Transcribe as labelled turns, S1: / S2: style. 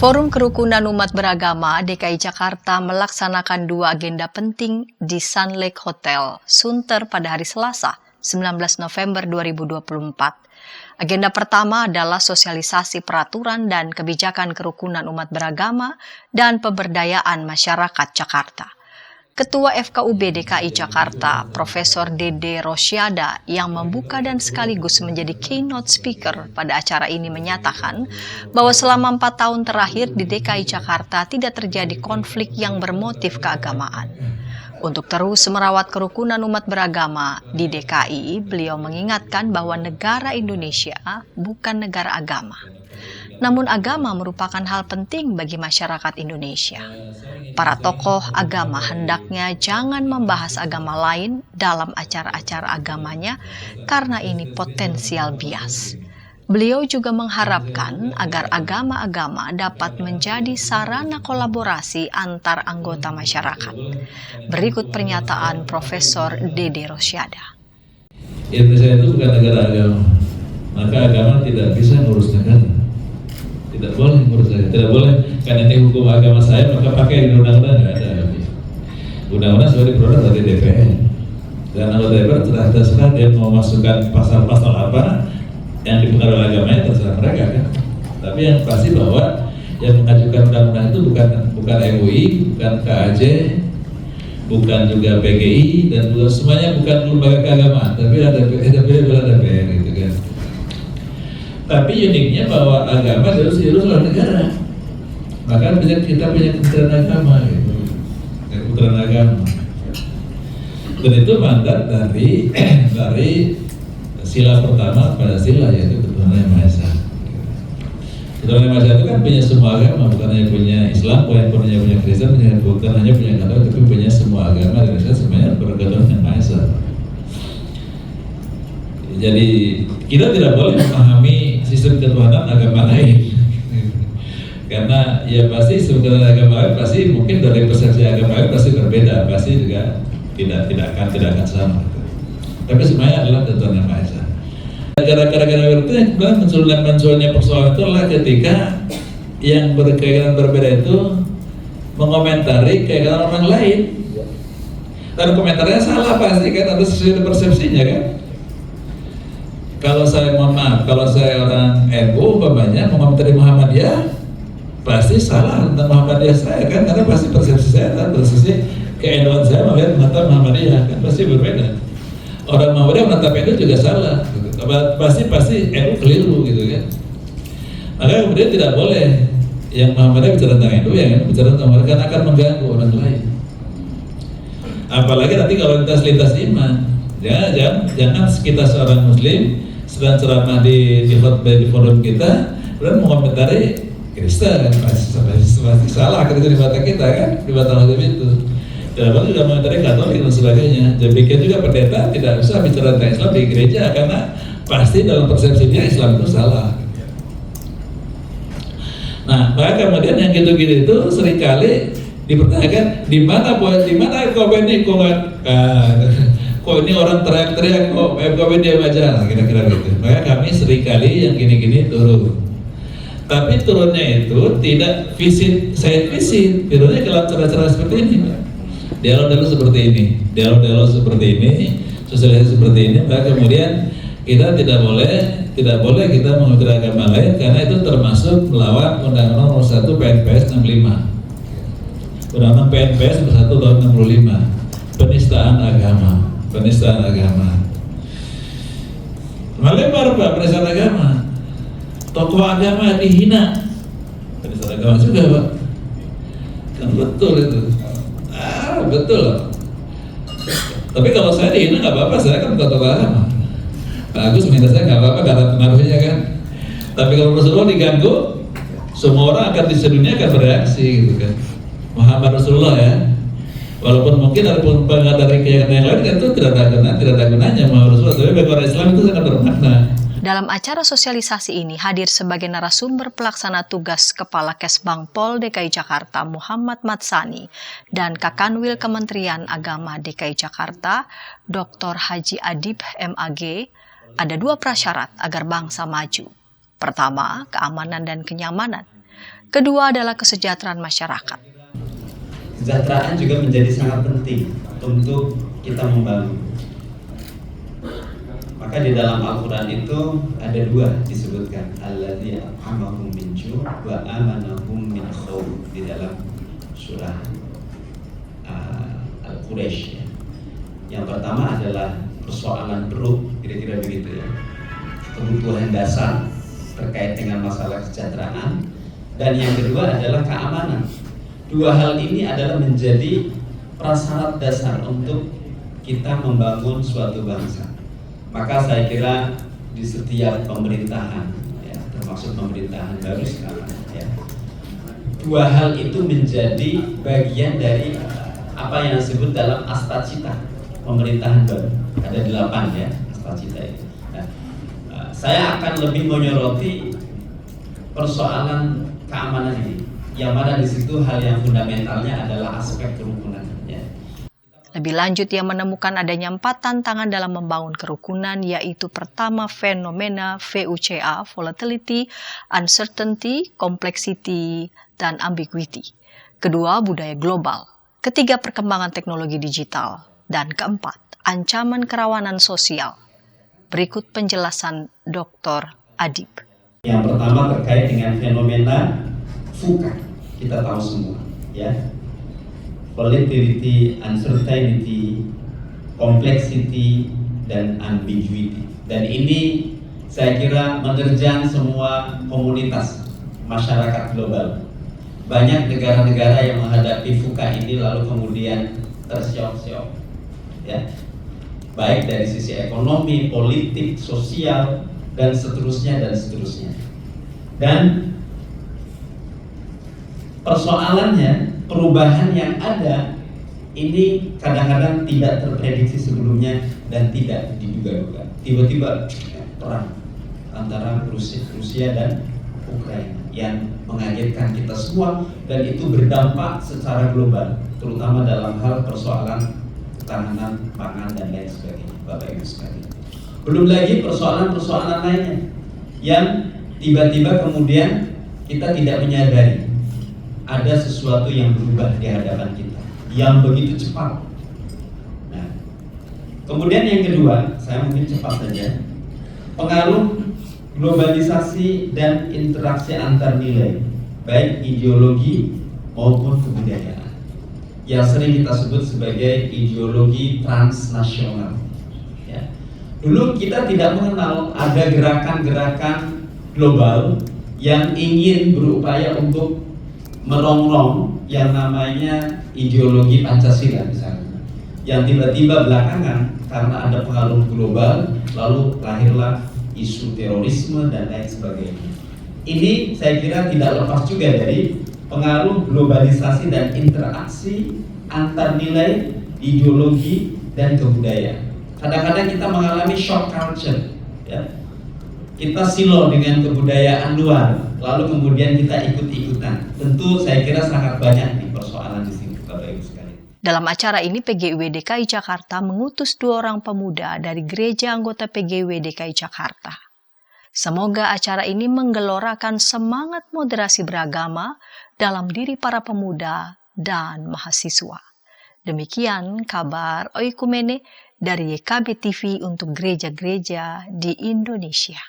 S1: Forum Kerukunan Umat Beragama DKI Jakarta melaksanakan 2 agenda penting di Sun Lake Hotel, Sunter pada hari Selasa, 19 November 2024. Agenda pertama adalah sosialisasi peraturan dan kebijakan kerukunan umat beragama dan pemberdayaan masyarakat Jakarta. Ketua FKUB DKI Jakarta, Profesor Dede Rosyada, yang membuka dan sekaligus menjadi keynote speaker pada acara ini menyatakan bahwa selama 4 tahun terakhir di DKI Jakarta tidak terjadi konflik yang bermotif keagamaan. Untuk terus merawat kerukunan umat beragama di DKI, beliau mengingatkan bahwa negara Indonesia bukan negara agama. Namun agama merupakan hal penting bagi masyarakat Indonesia. Para tokoh agama hendaknya jangan membahas agama lain dalam acara-acara agamanya karena ini potensial bias. Beliau juga mengharapkan agar agama-agama dapat menjadi sarana kolaborasi antar anggota masyarakat. Berikut pernyataan Profesor Dede Rosyada.
S2: Indonesia itu bukan negara agama, maka agama tidak bisa ngurus negara. Tidak boleh menurut saya, tidak boleh karena ini hukum agama saya maka pakai di undang-undang, nggak ada. Undang-undang sudah diperoleh dari DPR dan anggota DPR terserah dia mau masukkan pasal-pasal apa yang dipengaruhi agamanya, terserah mereka kan. Tapi yang pasti bahwa yang mengajukan undang-undang itu bukan MUI, bukan KAJ, bukan juga PGI dan juga semuanya bukan lembaga keagamaan, tapi ada DPR gitu kan. Tapi uniknya bahwa agama harus diurus oleh negara. Maka kita punya Kementerian Agama, gitu. Kementerian Agama. Dan itu mandat dari sila pertama pada sila, yaitu Ketuhanan Yang Maha Esa. Ketuhanan Yang Maha Esa itu kan punya semua agama, bukan hanya punya Islam, bukan hanya punya Kristen, bukan hanya punya Katolik, tapi punya semua agama di Indonesia semuanya berketuhanan Yang Maha Esa. Jadi kita tidak boleh memahami sistem ketuhanan agama lain, karena ya pasti sistem ketuhanan agama lain pasti mungkin dari persepsi agama lain pasti berbeda, pasti juga tidak akan sama. Tapi semuanya adalah ketuhanan Yang Maha Esa. Gara-gara itu yang munculnya persoalan itu adalah ketika yang berkeyakinan berbeda itu mengomentari keyakinan orang lain, dan komentarnya salah pasti kan, atau sesuai persepsinya kan. Kalau saya mohon maaf, kalau saya orang NU umpamanya mengomentari Muhammadiyah, pasti salah tentang Muhammadiyah saya kan, karena pasti persepsi saya adalah persepsi ke-NU-an saya melihat menatap Muhammadiyah kan pasti berbeda. Orang Muhammadiyah menatap NU juga salah, gitu. Pasti NU keliru gitu kan. Maka kemudian tidak boleh yang Muhammadiyah bicara tentang NU, yang NU bicara tentang Muhammadiyah, karena akan mengganggu orang lain. Apalagi nanti kalau lintas iman, jangan kita seorang Muslim sedang ceramah di forum kita, kemudian mengomentari Kristen, pasti salah ketika di mata kita kan, di mata Muslim itu. Dan lalu juga mengomentari Katolik dan sebagainya. Demikian juga pendeta tidak bisa bicara tentang Islam di gereja karena pasti dalam persepsinya Islam itu salah. Nah, maka kemudian yang gitu-gitu itu seringkali dipertanyakan di mana kau ini kok ini orang teriak-teriak kok FKB dia baca, kira-kira gitu. Maka kami seringkali yang gini-gini turun. Tapi turunnya itu tidak saya visit, turunnya dalam cara-cara seperti ini. Dialog seperti ini, sosialisasi seperti ini. Maka kemudian kita tidak boleh kita mengomentari agama lain karena itu termasuk melawan Undang-Undang Nomor 1 PNPS 65. Undang-Undang PNPS Nomor 1 tahun 65, penistaan agama. Melebar Pak, penistaan agama. Tokoh agama dihina, penistaan agama juga Pak. Kan betul itu. Betul. Tapi kalau saya dihina nggak apa-apa, saya kan tokoh agama. Pak Agus minta saya nggak apa-apa karena pengaruhnya kan. Tapi kalau Rasulullah diganggu, semua orang akan di sedunia akan bereaksi gitu kan. Muhammad Rasulullah ya. Walaupun mungkin ada pengaruh dari keyakinan yang lain kan itu tidak ada gunanya Muhammad Rasulullah, tapi bagi orang Islam itu sangat bermakna.
S1: Dalam acara sosialisasi ini hadir sebagai narasumber pelaksana tugas Kepala Kesbang Pol DKI Jakarta Muhammad Matsani dan Kakanwil Kementerian Agama DKI Jakarta Dr. Haji Adib MAG. Ada 2 prasyarat agar bangsa maju. Pertama, keamanan dan kenyamanan. Kedua adalah kesejahteraan masyarakat.
S3: Kesejahteraan juga menjadi sangat penting untuk kita membangun. Maka di dalam Al-Quran itu ada dua disebutkan, alladzi at'amahum min ju' wa amanahum min khawf, di dalam surah Al-Quraisy. Yang pertama adalah persoalan perut, kira-kira begitu ya, kebutuhan dasar terkait dengan masalah kesejahteraan. Dan yang kedua adalah keamanan. Dua hal ini adalah menjadi prasyarat dasar untuk kita membangun suatu bangsa. Maka saya kira di setiap pemerintahan, ya, termasuk pemerintahan baru sekarang, ya, dua hal itu menjadi bagian dari apa yang disebut dalam astacita pemerintahan baru. Ada 8 ya astacita itu. Nah, saya akan lebih menyoroti persoalan keamanan ini, yang mana di situ hal yang fundamentalnya adalah aspek kerukunan. Ya.
S1: Lebih lanjut, ia menemukan adanya 4 tantangan dalam membangun kerukunan, yaitu pertama fenomena VUCA, volatility, uncertainty, complexity, dan ambiguity. Kedua, budaya global. Ketiga, perkembangan teknologi digital. Dan keempat, ancaman kerawanan sosial. Berikut penjelasan Dr. Adib.
S3: Yang pertama terkait dengan fenomena VUCA, kita tahu semua, ya. Volatility, uncertainty, complexity, dan ambiguity. Dan ini saya kira menerjang semua komunitas masyarakat global. Banyak negara-negara yang menghadapi VUCA ini lalu kemudian tersiok-siok, ya. Baik dari sisi ekonomi, politik, sosial, dan seterusnya dan seterusnya. Dan persoalannya, perubahan yang ada ini kadang-kadang tidak terprediksi sebelumnya dan tidak diduga-duga. Tiba-tiba perang antara Rusia dan Ukraina yang mengagetkan kita semua, dan itu berdampak secara global, terutama dalam hal persoalan ketahanan pangan dan lain sebagainya, Bapak Ibu sekalian. Belum lagi persoalan-persoalan lainnya yang tiba-tiba kemudian kita tidak menyadari ada sesuatu yang berubah di hadapan kita yang begitu cepat. Nah, kemudian yang kedua, saya mungkin cepat saja, pengaruh globalisasi dan interaksi antar nilai, baik ideologi maupun kebudayaan, yang sering kita sebut sebagai ideologi transnasional. Ya. Dulu kita tidak mengenal ada gerakan-gerakan global yang ingin berupaya untuk merongrong yang namanya ideologi Pancasila misalnya, yang tiba-tiba belakangan karena ada pengaruh global lalu lahirlah isu terorisme dan lain sebagainya. Ini saya kira tidak lepas juga dari pengaruh globalisasi dan interaksi antar nilai, ideologi, dan kebudayaan. Kadang-kadang kita mengalami shock culture, ya. Kita silo dengan kebudayaan luar, lalu kemudian kita ikut-ikutan. Tentu saya kira sangat banyak nih persoalan di sini, Bapak Ibu sekalian.
S1: Dalam acara ini, PGIW DKI Jakarta mengutus 2 orang pemuda dari gereja anggota PGIW DKI Jakarta. Semoga acara ini menggelorakan semangat moderasi beragama dalam diri para pemuda dan mahasiswa. Demikian kabar Oikumene dari YKB TV untuk gereja-gereja di Indonesia.